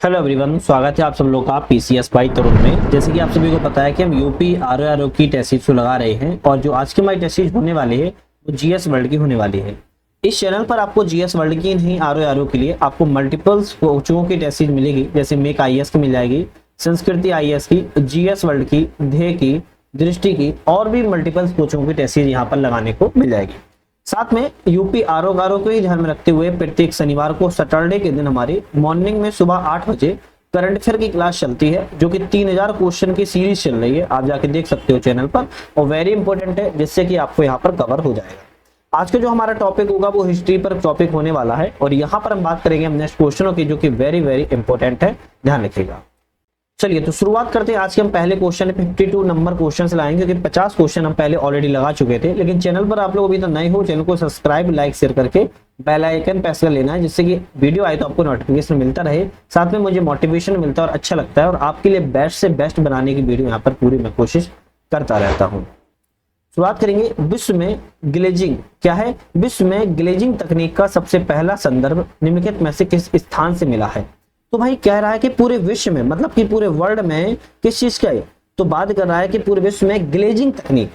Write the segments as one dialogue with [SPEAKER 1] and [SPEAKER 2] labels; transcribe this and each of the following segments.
[SPEAKER 1] Hello everyone, स्वागत है आप सब लोग का पीसीएस बाई तरुण में। जैसे कि आप सभी को पता है कि हम यूपी आरओ की टेस्ट सीरीज लगा रहे हैं और जो आज की हमारी टेस्ट सीरीज होने वाली है वो जीएस वर्ल्ड की होने वाली है। इस चैनल पर आपको जीएस वर्ल्ड की नहीं आरओ के लिए आपको मल्टीपल्स कोचिंगों की टेस्ट सीरीज मिलेगी। जैसे मेक आईएएस की मिल जाएगी, संस्कृति आईएएस की, जीएस वर्ल्ड की, ध्येय की, दृष्टि की और भी मल्टीपल्स कोचिंगों की टेस्ट सीरीज यहाँ पर लगाने को मिल जाएगी। साथ में यूपी आरओ को ही ध्यान में रखते हुए प्रत्येक शनिवार को सैटरडे के दिन हमारी मॉर्निंग में सुबह 8 बजे करंट अफेयर की क्लास चलती है, जो कि 3000 क्वेश्चन की सीरीज चल रही है। आप जाके देख सकते हो चैनल पर, और वेरी इंपॉर्टेंट है, जिससे कि आपको यहाँ पर कवर हो जाएगा। आज का जो हमारा टॉपिक होगा वो हिस्ट्री पर टॉपिक होने वाला है और यहाँ पर हम बात करेंगे हम नेक्स्ट क्वेश्चनों की, जो कि वेरी वेरी इंपॉर्टेंट है, ध्यान रखिएगा। चलिए तो शुरुआत करते हैं। आज के हम पहले क्वेश्चन 52 नंबर क्वेश्चन से लाएंगे, क्योंकि 50 क्वेश्चन हम पहले ऑलरेडी लगा चुके थे। लेकिन चैनल पर आप लोग अभी तो नए हो, चैनल को सब्सक्राइब, लाइक, शेयर करके बेल आइकन प्रेस कर लेना है, जिससे कि वीडियो आए तो आपको नोटिफिकेशन मिलता रहे। साथ में मुझे मोटिवेशन मिलता है और अच्छा लगता है, और आपके लिए बेस्ट से बेस्ट बनाने की वीडियो यहाँ पर पूरी मैं कोशिश करता रहता हूँ। शुरुआत करेंगे। विश्व में ग्लेजिंग क्या है? विश्व में ग्लेजिंग तकनीक का सबसे पहला संदर्भ निम्नलिखित में से किस स्थान से मिला है? तो भाई कह रहा है कि पूरे विश्व में, मतलब कि पूरे वर्ल्ड में किस चीज का है? तो बात कर रहा है कि पूरे विश्व में ग्लेजिंग तकनीक,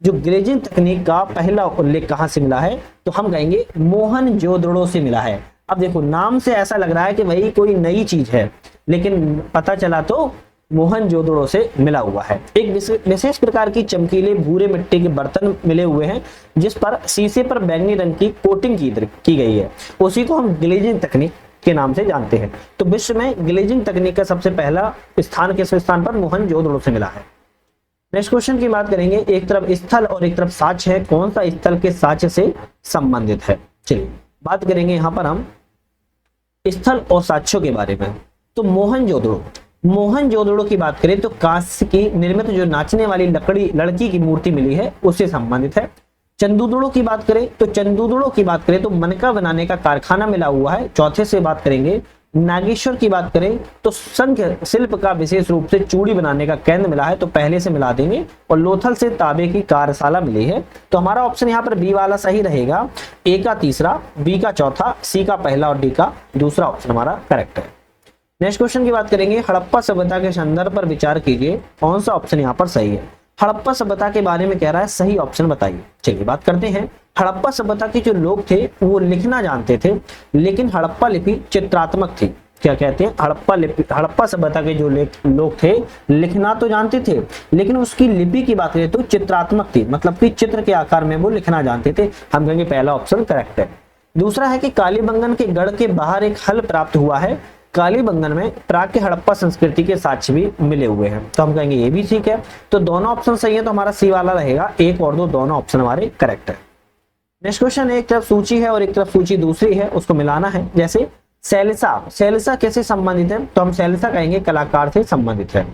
[SPEAKER 1] जो ग्लेजिंग तकनीक का पहला उल्लेख कहां से मिला है? तो हम कहेंगे मोहनजोदड़ो से मिला है। अब देखो, नाम से ऐसा लग रहा है कि भाई कोई नई चीज है, लेकिन पता चला तो मोहनजोदड़ो से मिला हुआ है। एक विशेष प्रकार की चमकीले भूरे मिट्टी के बर्तन मिले हुए हैं, जिस पर शीशे पर बैंगनी रंग की कोटिंग की गई है, उसी को हम ग्लेजिंग तकनीक के नाम से जानते हैं। तो विश्व में ग्लेजिंग तकनीक का सबसे पहला स्थान किस स्थान पर? मोहनजोदड़ो से मिला है। नेक्स्ट क्वेश्चन की बात करेंगे। एक तरफ स्थल और एक तरफ साक्ष्य है, कौन सा स्थल के साक्ष्य से संबंधित है? चलिए बात करेंगे यहाँ पर हम स्थल और साक्ष्यों के बारे में। तो मोहनजोदड़ो की बात करें तो कांस्य की निर्मित जो नाचने वाली लड़की की मूर्ति मिली है, उससे संबंधित है। चंदूदड़ो की बात करें तो मनका बनाने का कारखाना मिला हुआ है। चौथे से बात करेंगे। नागेश्वर की बात करें तो संख शिल्प का विशेष रूप से चूड़ी बनाने का केंद्र मिला है, तो पहले से मिला देंगे। और लोथल से तांबे की कार्यशाला मिली है। तो हमारा ऑप्शन यहाँ पर बी वाला सही रहेगा। ए का तीसरा, बी का चौथा, सी का पहला और डी का दूसरा ऑप्शन हमारा करेक्ट है। नेक्स्ट क्वेश्चन की बात करेंगे। हड़प्पा सभ्यता के संदर्भ पर विचार कीजिए, कौन सा ऑप्शन यहाँ पर सही है? हड़प्पा सभ्यता के बारे में कह रहा है, सही ऑप्शन बताइए। चलिए बात करते हैं। हड़प्पा सभ्यता के जो लोग थे वो लिखना जानते थे, लेकिन हड़प्पा लिपि चित्रात्मक थी। क्या कहते हैं? हड़प्पा सभ्यता के जो लोग थे लिखना तो जानते थे, लेकिन उसकी लिपि की बात करें तो चित्रात्मक थी, मतलब कि चित्र के आकार में वो लिखना जानते थे। हम कहेंगे पहला ऑप्शन करेक्ट है। दूसरा है कि कालीबंगन के गढ़ के बाहर एक हल प्राप्त हुआ है। कालीबंगन में प्राग के हड़प्पा संस्कृति के साक्ष्य भी मिले हुए हैं, तो हम कहेंगे ये भी ठीक है। तो दोनों ऑप्शन सही है, तो हमारा सी वाला रहेगा। एक और दो दोनों ऑप्शन हमारे करेक्ट है। नेक्स्ट क्वेश्चन, एक तरफ सूची है और एक तरफ सूची दूसरी है, उसको मिलाना है। जैसे सैलसा कैसे संबंधित है? तो हम सैलसा कहेंगे कलाकार से संबंधित है।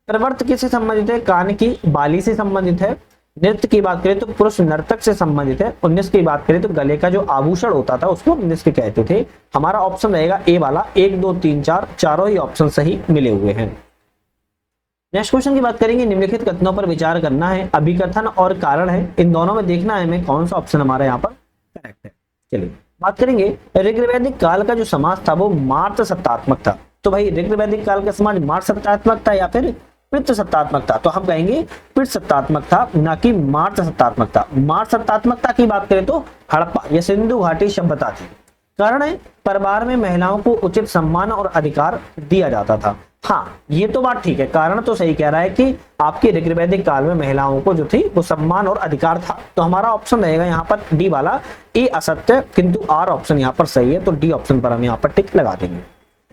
[SPEAKER 1] प्रवर्त किससे संबंधित है? कान की बाली से संबंधित है। नृत्य की बात करें तो पुरुष नर्तक से संबंधित है। और नृत्य की बात करें तो गले का जो आभूषण होता था उसको नृत्य कहते थे। हमारा ऑप्शन रहेगा ए वाला। 1 2 3 4 चारों ही ऑप्शन सही मिले हुए हैं। नेक्स्ट क्वेश्चन की बात करेंगे। निम्नलिखित कथनों पर विचार करना है, अभिकथन और कारण है, इन दोनों में देखना है हमें कौन सा ऑप्शन हमारा यहाँ पर करेक्ट है। चलिए बात करेंगे। ऋग्वैदिक काल का जो समाज था वो मार्त सत्तात्मक था। तो भाई ऋग्वैदिक काल का समाज मार्त सत्तात्मक था या फिर पितृ सत्तात्मक था? तो हम कहेंगे पितृ सत्तात्मक था, ना कि मार्त सत्तात्मक था। मार्त सत्तात्मकता की बात करें तो हड़प्पा या सिंधु घाटी सभ्यता थी। कारण है, परिवार में महिलाओं को उचित सम्मान और अधिकार दिया जाता था। हाँ, ये तो बात ठीक है, कारण तो सही कह रहा है कि आपके ऋग्वैदिक काल में महिलाओं को जो थी वो सम्मान और अधिकार था। तो हमारा ऑप्शन रहेगा यहाँ पर डी वाला। ए असत्य, किंतु आर ऑप्शन यहाँ पर सही है, तो डी ऑप्शन पर हम यहाँ पर टिक लगा देंगे।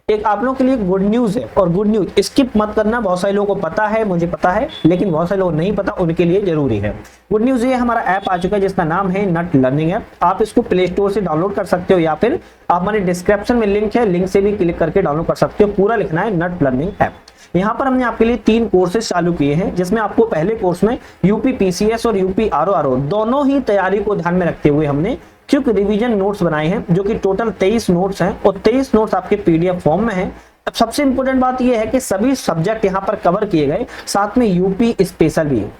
[SPEAKER 1] एक आप लोगों के लिए गुड न्यूज है, और गुड न्यूज स्किप मत करना। बहुत सारे लोगों को पता है, मुझे पता है, लेकिन बहुत सारे लोग नहीं पता, उनके लिए जरूरी है। गुड न्यूज ये हमारा ऐप आ चुका है जिसका नाम है नट लर्निंग ऐप। आप इसको प्ले स्टोर से डाउनलोड कर सकते हो, या फिर आप हमारे डिस्क्रिप्शन में लिंक है, लिंक से भी क्लिक करके डाउनलोड कर सकते हो। पूरा लिखना है नट लर्निंग ऐप। यहाँ पर हमने आपके लिए 3 कोर्सेज चालू किए हैं, जिसमें आपको पहले कोर्स में यूपी पीसीएस और यूपी आरओ दोनों ही तैयारी को ध्यान में रखते हुए हमने क्विक रिवीजन नोट्स बनाए हैं, जो कि टोटल 23 नोट्स हैं, और 23 नोट्स आपके पीडीएफ फॉर्म में हैं। अब सबसे इंपॉर्टेंट बात यह है कि सभी सब्जेक्ट यहाँ पर कवर किए गए, साथ में यूपी स्पेशल भी है।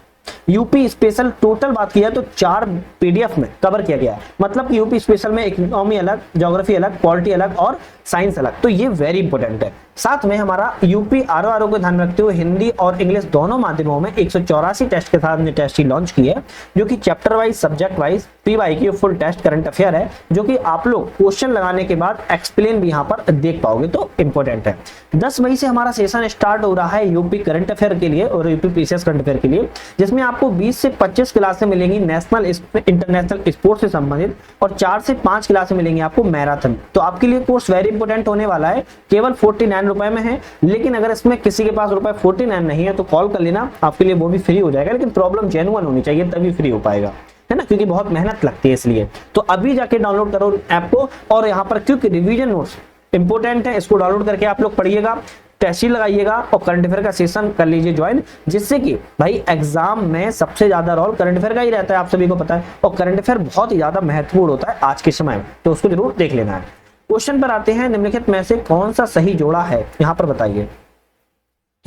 [SPEAKER 1] यूपी स्पेशल टोटल बात किया तो 4 पीडीएफ में कवर किया गया है। मतलब कि यूपी स्पेशल में इकोनॉमी अलग, ज्योग्राफी अलग, पॉलिटी अलग और साइंस अलग, तो ये वेरी इंपॉर्टेंट है। साथ में हमारा यूपी आरओआरओ को ध्यान रखते हुए हिंदी और इंग्लिश दोनों माध्यमों में 184 टेस्ट के साथ टेस्ट ही लॉन्च की है, जो कि chapter wise, subject wise, PYQ full test current affair है, जो कि आप लोग क्वेश्चन लगाने के बाद एक्सप्लेन भी यहाँ पर देख पाओगे, तो इंपॉर्टेंट है। 10 मई से हमारा सेशन स्टार्ट हो रहा है यूपी करंट अफेयर के लिए और यूपी पीसीएस करंट अफेयर के लिए, जिसमें आपको 20 से 25 क्लासें मिलेंगी नेशनल इंटरनेशनल स्पोर्ट्स से संबंधित और 4 से 5 क्लासें मिलेंगी आपको मैराथन। तो आपके लिए कोर्स वेरी इंपॉर्टेंट होने वाला है। केवल 49 रुपए में है, लेकिन अगर इसमें किसी के पास रुपए 49 नहीं है तो कॉल कर लेना, आपके लिए वो भी फ्री हो जाएगा, लेकिन प्रॉब्लम जेन्युइन होनी चाहिए तभी फ्री हो पाएगा, है ना, क्योंकि बहुत मेहनत लगती है इसलिए। तो अभी जाके डाउनलोड करो ऐप को, और यहाँ पर क्योंकि रिवीजन नोट्स इंपॉर्टेंट है, इसको डाउनलोड करके आप लोग पढ़िएगा, टेस्ट ही लगाइएगा और करंट अफेयर का सेशन कर लीजिए ज्वाइन, जिससे कि भाई एग्जाम में सबसे ज्यादा रोल करंट अफेयर का ही रहता है, आप सभी को पता है, और करंट अफेयर बहुत ही ज्यादा महत्वपूर्ण होता है आज के समय में, तो उसको जरूर देख लेना है। क्वेश्चन पर आते हैं, निम्नलिखित में से कौन सा सही जोड़ा है, यहाँ पर बताइए।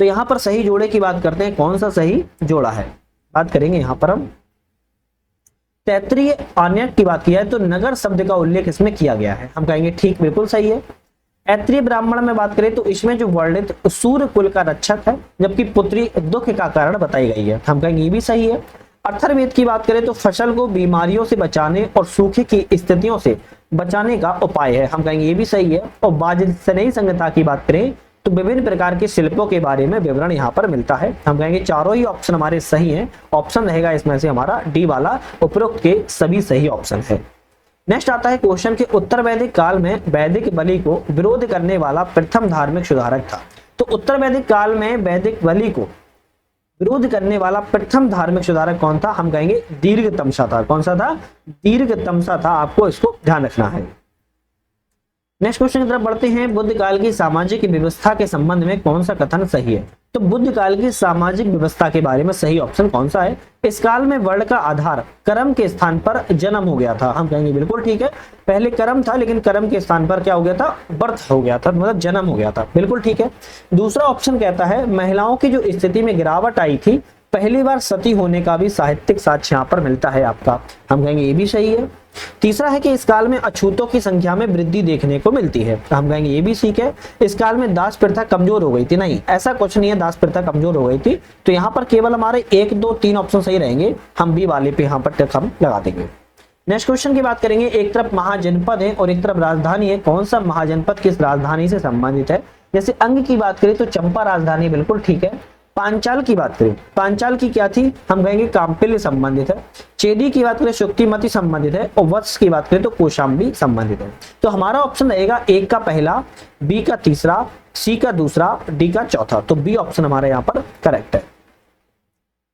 [SPEAKER 1] तो यहाँ पर सही जोड़े की बात करते हैं, कौन सा सही जोड़ा है, बात करेंगे यहाँ पर हम। तैत्रीय आन्यक की बात किया है तो नगर शब्द का उल्लेख इसमें किया गया है, हम कहेंगे ठीक, बिल्कुल सही है। ऐत्रीय ब्राह्मण में बात करें तो इसमें जो वर्णित सूर्य कुल का रक्षक है, जबकि पुत्री दुख का कारण बताई गई है, हम कहेंगे ये भी सही है। अथर्ववेद की बात करें तो फसल को बीमारियों से बचाने और सूखे की स्थितियों से बचाने का उपाय है, हम कहेंगे ये भी सही है। और वाजसनेयी संहिता की बात करें तो विभिन्न प्रकार के शिल्पों के बारे में विवरण यहाँ पर मिलता है, हम कहेंगे चारों ही ऑप्शन हमारे सही हैं। ऑप्शन रहेगा इसमें से हमारा डी वाला, उपरोक्त के सभी सही ऑप्शन है। नेक्स्ट आता है क्वेश्चन के उत्तर वैदिक काल में वैदिक बलि को विरोध करने वाला प्रथम धार्मिक सुधारक था। तो उत्तर वैदिक काल में वैदिक बलि को विरोध करने वाला प्रथम धार्मिक सुधारक कौन था, हम कहेंगे दीर्घतमसा था। कौन सा था, दीर्घतमसा था, आपको इसको ध्यान रखना है। नेक्स्ट क्वेश्चन की तरफ बढ़ते हैं, बुद्ध काल की सामाजिक व्यवस्था के संबंध में कौन सा कथन सही है। तो बुद्ध काल की सामाजिक व्यवस्था के बारे में सही ऑप्शन कौन सा है, इस काल में वर्ण का आधार कर्म के स्थान पर जन्म हो गया था, हम कहेंगे बिल्कुल ठीक है। पहले कर्म था, लेकिन कर्म के स्थान पर क्या हो गया था, बर्थ हो गया था, मतलब जन्म हो गया था, बिल्कुल ठीक है। दूसरा ऑप्शन कहता है महिलाओं की जो स्थिति में गिरावट आई थी, पहली बार सती होने का भी साहित्यिक साक्ष्य यहाँ पर मिलता है आपका, हम कहेंगे ये भी सही है। तीसरा है कि इस काल में अछूतों की संख्या में वृद्धि देखने को मिलती है, हम कहेंगे ये भी ठीक है। इस काल में दास प्रथा कमजोर हो गई थी, नहीं ऐसा कुछ नहीं है, दास प्रथा कमजोर हो गई थी, तो यहाँ पर केवल हमारे 1, 2, 3 ऑप्शन सही रहेंगे, हम बी वाले पे यहाँ पर टिक हम लगा देंगे। नेक्स्ट क्वेश्चन की बात करेंगे, एक तरफ महाजनपद है और एक तरफ राजधानी है, कौन सा महाजनपद किस राजधानी से संबंधित है। जैसे अंग की बात करें तो चंपा राजधानी, बिल्कुल ठीक है। पांचाल की बात करें, पांचाल की क्या थी, हम कहेंगे काम्पिल्य संबंधित है। चेदी की बात करें शुक्तिमती संबंधित है, और वत्स की बात करें तो कौशाम्बी संबंधित है। तो हमारा ऑप्शन रहेगा ए का पहला, बी का तीसरा, सी का दूसरा, डी का चौथा, तो बी ऑप्शन हमारे यहाँ पर करेक्ट है।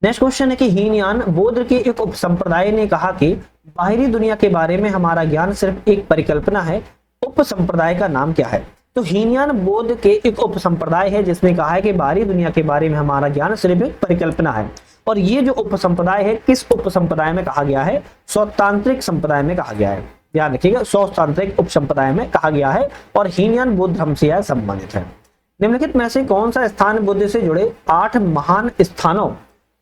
[SPEAKER 1] नेक्स्ट क्वेश्चन है कि हीनयान बौद्ध के एक उपसंप्रदाय ने कहा कि बाहरी दुनिया के बारे में हमारा ज्ञान सिर्फ एक परिकल्पना है, उपसंप्रदाय का नाम क्या है। तो हीनयान बौद्ध के एक उपसंप्रदाय है जिसने कहा है कि बाहरी दुनिया के बारे में हमारा ज्ञान सिर्फ एक परिकल्पना है, और ये जो उपसंप्रदाय है किस उपसंप्रदाय में कहा गया है, सौतांत्रिक संप्रदाय में कहा गया है, ध्यान रखिएगा, सौतांत्रिक उपसंप्रदाय में कहा गया है, और हीनयान बौद्ध धर्म से संबंधित है। निम्नलिखित में से कौन सा स्थान बुद्ध से जुड़े 8 महान स्थानों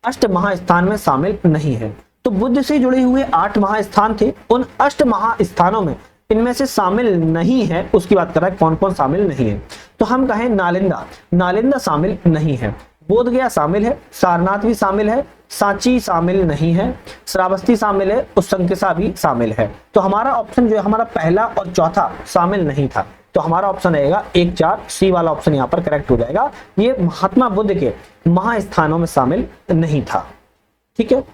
[SPEAKER 1] अष्ट महास्थान में शामिल नहीं है। तो बुद्ध से जुड़े हुए 8 महास्थान थे, उन अष्ट महास्थानों में इनमें से शामिल नहीं है, उसकी बात कर रहा है कौन कौन शामिल नहीं है। तो हम कहें नालंदा, नालंदा शामिल नहीं है, बोध गया शामिल है, सारनाथ भी शामिल है, सांची शामिल नहीं है, श्रावस्ती शामिल है, उसंकिसा भी शामिल है। तो हमारा ऑप्शन जो है हमारा पहला और चौथा शामिल नहीं था, तो हमारा ऑप्शन रहेगा 1, 4, सी वाला ऑप्शन यहाँ पर करेक्ट हो जाएगा। ये महात्मा बुद्ध के महास्थानों में शामिल नहीं था, ठीक है।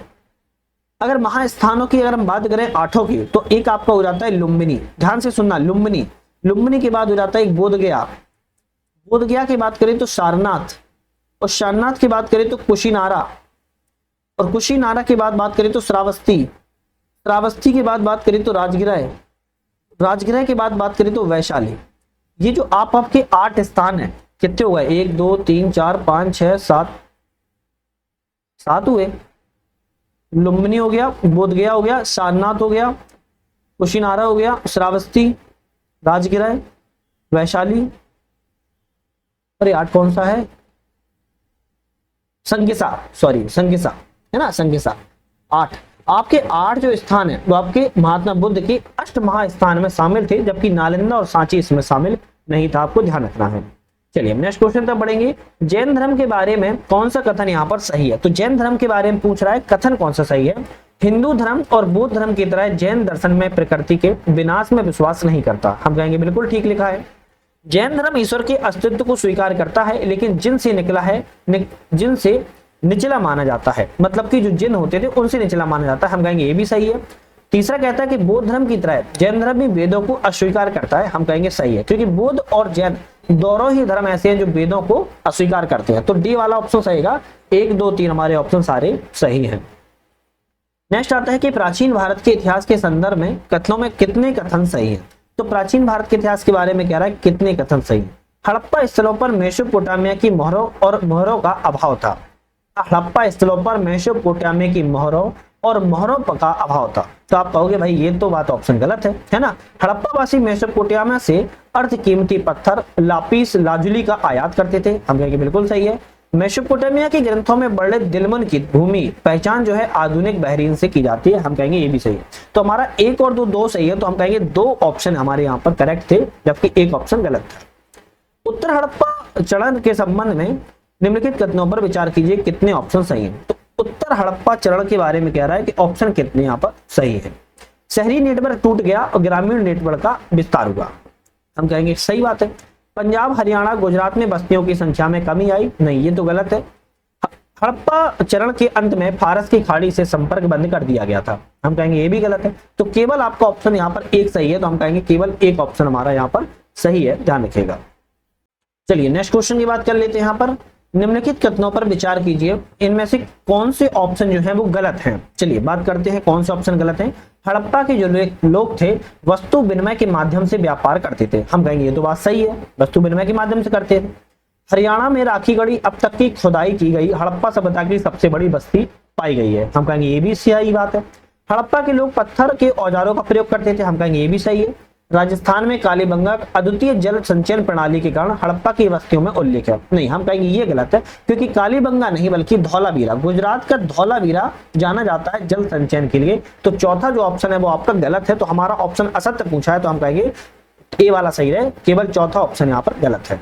[SPEAKER 1] अगर महास्थानों की अगर हम बात करें 8 की, तो एक आपका हो जाता है लुम्बिनी, ध्यान से सुनना, लुम्बिनी, लुम्बिनी के बाद हो जाता है एक बोध गया, बोध गया की बात करें तो सारनाथ, और सारनाथ की बात करें तो कुशीनारा, और कुशीनारा के बाद बात करें तो श्रावस्ती, श्रावस्ती के बाद बात करें तो राजगिरह, राजगिरह के बाद बात करें तो वैशाली। ये जो आपके 8 स्थान है, कितने हो गए, 1, 2, 3, 4, 5, 6, 7, 7 हुए। लुम्बिनी हो गया, बोध गया हो गया, सारनाथ हो गया, कुशीनारा हो गया, श्रावस्ती, राजगिरह, वैशाली, और 8 कौन सा है, संकिसा, सॉरी संकिसा, है ना, संख्या 7 8। आपके 8 जो स्थान है वो आपके महात्मा बुद्ध के अष्टमहास्थान में शामिल थे, जबकि नालंदा और सांची इसमें शामिल नहीं था, आपको ध्यान रखना है। चलिए नेक्स्ट क्वेश्चन तक बढ़ेंगे। जैन धर्म के बारे में कौन सा कथन यहाँ पर सही है? तो जैन धर्म के बारे में पूछ रहा है, कथन कौन सा सही है? हिंदू धर्म और बौद्ध धर्म की तरह जैन दर्शन में प्रकृति के विनाश में विश्वास नहीं करता। हम कहेंगे बिल्कुल ठीक लिखा है। जैन धर्म ईश्वर के अस्तित्व को स्वीकार करता है, लेकिन जिनसे निकला है जिनसे निचला माना जाता है, मतलब कि जो जिन होते थे उनसे निचला माना जाता है। हम कहेंगे ये भी सही है। तीसरा कहता है कि बौद्ध धर्म की तरह जैन धर्म भी वेदों को अस्वीकार करता है। हम कहेंगे सही है, क्योंकि बौद्ध और जैन दोनों ही धर्म ऐसे हैं जो वेदों को अस्वीकार करते हैं। तो डी वाला ऑप्शन सही है। 1 2 3 हमारे ऑप्शन सारे सही हैं। नेक्स्ट आता है कि प्राचीन भारत के इतिहास के संदर्भ में कथनों में कितने कथन सही हैं? तो प्राचीन भारत के इतिहास के बारे में कह रहा है कितने कथन सही हैं? हड़प्पा स्थलों पर मेसोपोटामिया की मोहरों का अभाव था। हड़प्पा स्थलों पर मेसोपोटामिया की मोहरों का अभाव था। तो आप कहोगे भाई ये तो बात ऑप्शन गलत है ना। हड़प्पा वासी मेसोपोटामिया से अर्ध कीमती पत्थर लापिस लाजुली का आयात करते थे। हम कहेंगे बिल्कुल सही है। मेसोपोटामिया के ग्रंथों में बड़े दिलमन की भूमि पहचान जो है आधुनिक बहरीन से की जाती है। हम कहेंगे ये भी सही है। तो हमारा 1 और 2 सही है, तो हम कहेंगे 2 ऑप्शन हमारे यहाँ पर करेक्ट थे, जबकि 1 ऑप्शन गलत था। उत्तर हड़प्पा चरण के संबंध में निम्नलिखित कथनों पर विचार कीजिए, कितने ऑप्शन सही हैं? तो उत्तर हड़प्पा चरण के बारे में कह रहा है कि ऑप्शन कितने यहाँ पर सही है? शहरी नेटवर्क टूट गया और ग्रामीण नेटवर्क का विस्तार हुआ। हम कहेंगे सही बात है। पंजाब हरियाणा गुजरात में बस्तियों की संख्या में कमी आई, नहीं ये तो गलत है। हड़प्पा चरण के अंत में फारस की खाड़ी से संपर्क बंद कर दिया गया था। हम कहेंगे ये भी गलत है। तो केवल आपका ऑप्शन यहाँ पर 1 सही है, तो हम कहेंगे केवल 1 ऑप्शन हमारा यहाँ पर सही है, ध्यान रखिएगा। चलिए नेक्स्ट क्वेश्चन की बात कर लेते हैं। यहाँ पर निम्नलिखित कथनों पर विचार कीजिए, इनमें से कौन से ऑप्शन जो है वो गलत हैं? चलिए बात करते हैं कौन से ऑप्शन गलत हैं। हड़प्पा के जो लोग थे वस्तु विनिमय के माध्यम से व्यापार करते थे। हम कहेंगे ये तो बात सही है, वस्तु विनिमय के माध्यम से करते थे। हरियाणा में राखीगढ़ी अब तक की खुदाई की गई हड़प्पा सभ्यता की सबसे बड़ी बस्ती पाई गई है। हम कहेंगे ये भी सही बात है। हड़प्पा के लोग पत्थर के औजारों का प्रयोग करते थे। हम कहेंगे ये भी सही है। राजस्थान में कालीबंगा अद्वितीय जल संचयन प्रणाली के कारण हड़प्पा की बस्तियों में उल्लेख है। नहीं, हम कहेंगे ये गलत है, क्योंकि कालीबंगा नहीं बल्कि धौलावीरा, गुजरात का धौलावीरा जाना जाता है जल संचयन के लिए। तो चौथा जो ऑप्शन है वो आपका गलत है। तो हमारा ऑप्शन असत्य पूछा है, तो हम कहेंगे ए वाला सही है, केवल चौथा ऑप्शन यहाँ पर गलत है।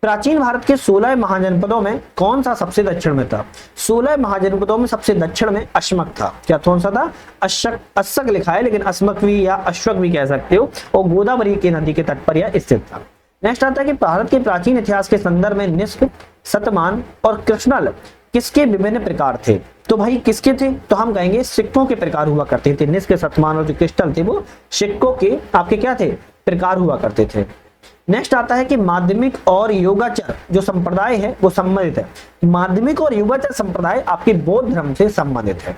[SPEAKER 1] प्राचीन भारत के 16 महाजनपदों में कौन सा सबसे दक्षिण में था? 16 महाजनपदों में सबसे दक्षिण में अश्मक था। क्या कौन सा था? अशक लिखा है, लेकिन अश्मक भी या अश्वक भी कह सकते हो, और गोदावरी के नदी के तट पर यह स्थित था। नेक्स्ट आता है कि भारत के प्राचीन इतिहास के संदर्भ में निष्क, शतमान और कृष्णल किसके विभिन्न प्रकार थे? तो भाई किसके थे? तो हम कहेंगे सिक्कों के प्रकार हुआ करते थे। निष्क, शतमान और जो क्रिस्टल थे वो सिक्कों के आपके क्या थे? प्रकार हुआ करते थे। नेक्स्ट आता है कि माध्यमिक और योगाचर जो संप्रदाय है वो संबंधित है। माध्यमिक और योगाचर संप्रदाय आपके बौद्ध धर्म से संबंधित है।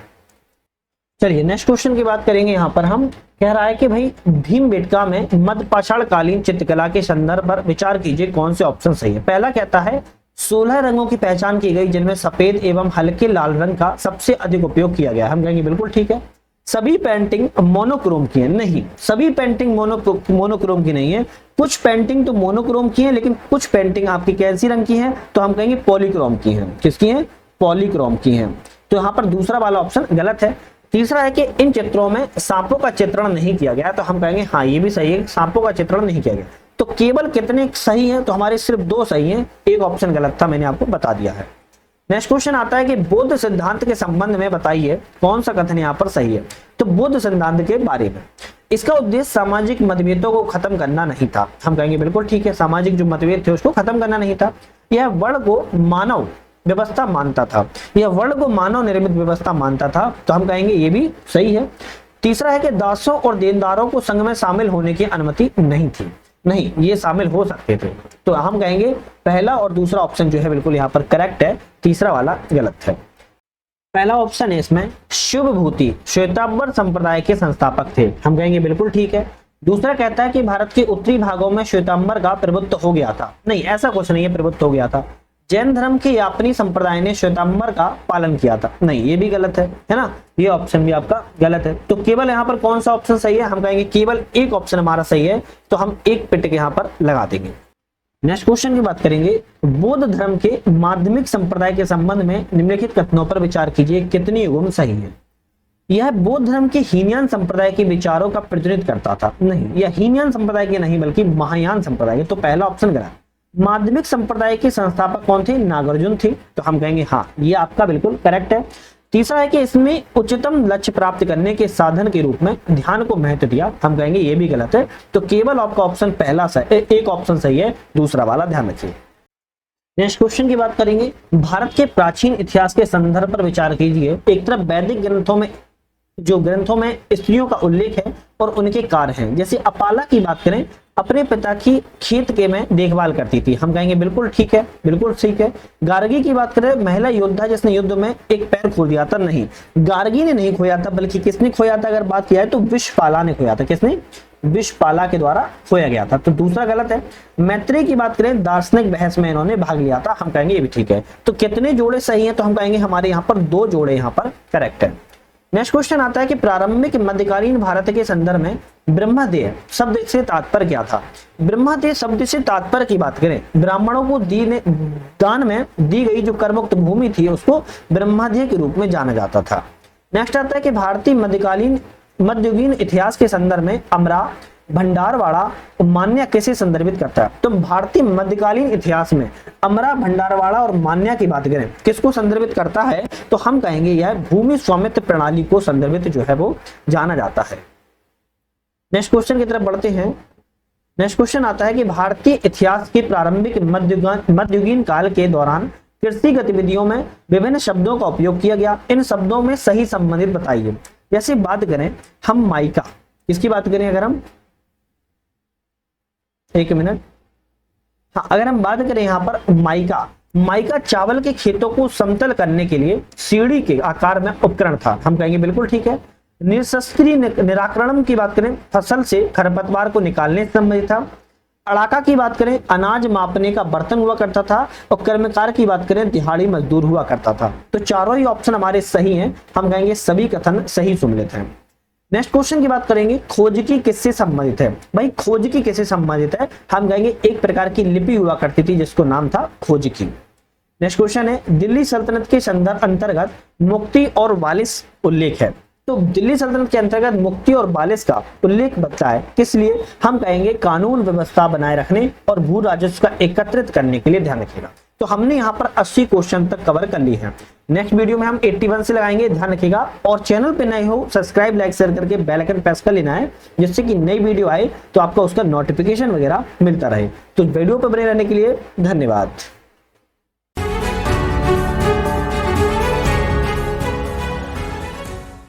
[SPEAKER 1] चलिए नेक्स्ट क्वेश्चन की बात करेंगे। यहाँ पर हम कह रहा है कि भाई भीमबेटका में मध्यपाषाण कालीन चित्रकला के संदर्भ पर विचार कीजिए, कौन से ऑप्शन सही है? पहला कहता है 16 रंगों की पहचान की गई जिनमें सफेद एवं हल्के लाल रंग का सबसे अधिक उपयोग किया गया। हम कहेंगे बिल्कुल ठीक है। सभी पेंटिंग मोनोक्रोम की है? नहीं, सभी पेंटिंग मोनोक्रोम की नहीं है। कुछ पेंटिंग तो मोनोक्रोम की है, लेकिन कुछ पेंटिंग आपकी कैसी रंग की है? तो हम कहेंगे पॉलीक्रोम की है। किसकी है? पॉलीक्रोम की है। तो यहाँ पर दूसरा वाला ऑप्शन गलत है। तीसरा है कि इन चित्रों में सांपों का चित्रण नहीं किया गया। तो हम कहेंगे हाँ ये भी सही है, सांपों का चित्रण नहीं किया गया। तो केवल कितने सही है? तो हमारे सिर्फ 2 सही है, 1 ऑप्शन गलत था, मैंने आपको बता दिया है। नेक्स्ट क्वेश्चन आता है कि बुद्ध सिद्धांत के संबंध में बताइए कौन सा कथन यहाँ पर सही है? तो बुद्ध सिद्धांत के बारे में, इसका उद्देश्य सामाजिक मतभेदों को खत्म करना नहीं था। हम कहेंगे बिल्कुल ठीक है, सामाजिक जो मतभेद थे उसको खत्म करना नहीं था। यह वर्ण को मानव व्यवस्था मानता था, यह वर्ण को मानव निर्मित व्यवस्था मानता था। तो हम कहेंगे ये भी सही है। तीसरा है कि दासों और देनदारों को संघ में शामिल होने की अनुमति नहीं थी। नहीं, ये शामिल हो सकते थे। तो हम कहेंगे पहला और दूसरा ऑप्शन जो है बिल्कुल यहाँ पर करेक्ट है, तीसरा वाला गलत है। पहला ऑप्शन है इसमें शुभभूति श्वेतांबर संप्रदाय के संस्थापक थे। हम कहेंगे बिल्कुल ठीक है। दूसरा कहता है कि भारत के उत्तरी भागों में श्वेतांबर का प्रभुत्व हो गया था। नहीं, ऐसा कुछ नहीं है, प्रभुत्व हो गया था। जैन धर्म के यापनी संप्रदाय ने श्वेतांबर का पालन किया था। नहीं, ये भी गलत है ना, ये ऑप्शन भी आपका गलत है। तो केवल यहाँ पर कौन सा ऑप्शन सही है? हम कहेंगे केवल 1 ऑप्शन हमारा सही है, तो हम 1 टिक यहाँ पर लगा देंगे। नेक्स्ट क्वेश्चन की बात करेंगे, बौद्ध धर्म के माध्यमिक संप्रदाय के संबंध में निम्नलिखित कथनों पर विचार कीजिए, कितनी युग्म सही है। यह बौद्ध धर्म के हीनयान संप्रदाय के विचारों का प्रतिनिधित्व करता था। नहीं, यह हीनयान संप्रदाय के नहीं बल्कि महायान संप्रदाय के, तो पहला ऑप्शन गलत। माध्यमिक संप्रदाय के संस्थापक कौन थे? नागार्जुन थे, तो हम कहेंगे हाँ, ये आपका बिल्कुल करेक्ट है। तीसरा है कि इसमें उच्चतम लक्ष्य प्राप्त करने के साधन के रूप में ध्यान को महत्व दिया, हम कहेंगे ये भी गलत है। तो केवल आपका ऑप्शन पहला एक ऑप्शन सही है, दूसरा वाला ध्यान रखिए। नेक्स्ट क्वेश्चन की बात करेंगे, भारत के प्राचीन इतिहास के संदर्भ पर विचार कीजिए। एक तरफ वैदिक ग्रंथों में स्त्रियों का उल्लेख है और उनके कार्य हैं, जैसे अपाला की बात करें, अपने पिता की खेत के में देखभाल करती थी, हम कहेंगे बिल्कुल ठीक है, बिल्कुल ठीक है। गार्गी की बात करें, महिला योद्धा जिसने युद्ध में एक पैर खो दिया था, नहीं, गार्गी ने नहीं खोया था, बल्कि किसने खोया था? अगर बात किया है तो विश्वपाला ने खोया था। किसने? विश्वपाला के द्वारा खोया गया था, तो दूसरा गलत है। मैत्रेय की बात करें, दार्शनिक बहस में इन्होंने भाग लिया था, हम कहेंगे ये भी ठीक है। तो कितने जोड़े सही हैं? तो हम कहेंगे हमारे यहाँ पर 2 जोड़े यहाँ पर करेक्ट है। नेक्स्ट क्वेश्चन आता है कि प्रारंभिक मध्यकालीन भारत के संदर्भ में ब्रह्मदेव शब्द से तात्पर्य क्या था? ब्रह्मदेव शब्द से तात्पर्य की बात करें, ब्राह्मणों को दान में दी गई जो कर्मुक्त भूमि थी उसको ब्रह्मदेव के रूप में जाना जाता था। नेक्स्ट आता है कि भारतीय मध्ययुगीन इतिहास के संदर्भ में अमरा, भंडारवाड़ा और मान्या किसे संदर्भित करता है? तो भारतीय मध्यकालीन इतिहास में अमरा, भंडारवाड़ा और मान्या की बात करें, किसको संदर्भित करता है? तो हम कहेंगे यह भूमि स्वामित्व प्रणाली को संदर्भित जो है वो जाना जाता है। नेक्स्ट क्वेश्चन की तरफ बढ़ते हैं। नेक्स्ट क्वेश्चन आता है कि भारतीय इतिहास के प्रारंभिक मध्ययुगीन काल के दौरान कृषि गतिविधियों में विभिन्न शब्दों का उपयोग किया गया, इन शब्दों में सही संबंधित बताइए। जैसे बात करें हम माइका, इसकी बात करें अगर हम, एक मिनट, हाँ, अगर हम बात करें यहाँ पर माइका चावल के खेतों को समतल करने के लिए सीढ़ी के आकार में उपकरण था, हम कहेंगे बिल्कुल ठीक है। निरशस्त्रीय निराकरण की बात करें, फसल से खरपतवार को निकालने से संबंधित था। अड़ाका की बात करें, अनाज मापने का बर्तन हुआ करता था। और कर्मकार की बात करें, दिहाड़ी मजदूर हुआ करता था। तो चारों ही ऑप्शन हमारे सही हैं, हम कहेंगे सभी कथन सही सुमेलित हैं। नेक्स्ट क्वेश्चन की बात करेंगे, खोज की किससे संबंधित है? भाई खोज की किससे संबंधित है? हम कहेंगे एक प्रकार की लिपि हुआ करती थी जिसको नाम था खोज की। नेक्स्ट क्वेश्चन है, दिल्ली सल्तनत के संदर्भ अंतर्गत मुक्ति और वालिस उल्लेख है। तो दिल्ली सल्तनत के अंतर्गत मुक्ति और वालिस का उल्लेख बनता है, किस लिए? हम कहेंगे कानून व्यवस्था बनाए रखने और भू राजस्व का एकत्रित करने के लिए, ध्यान रखिएगा। तो हमने यहाँ पर 80 क्वेश्चन तक कवर कर ली है। नेक्स्ट वीडियो में हम 81 से लगाएंगे, ध्यान रखिएगा। और चैनल पे नए हो सब्सक्राइब, लाइक, शेयर करके बेल आइकन प्रेस कर लेना है, जिससे कि नई वीडियो आए तो आपको उसका नोटिफिकेशन वगैरह मिलता रहे। तो वीडियो पर बने रहने के लिए धन्यवाद।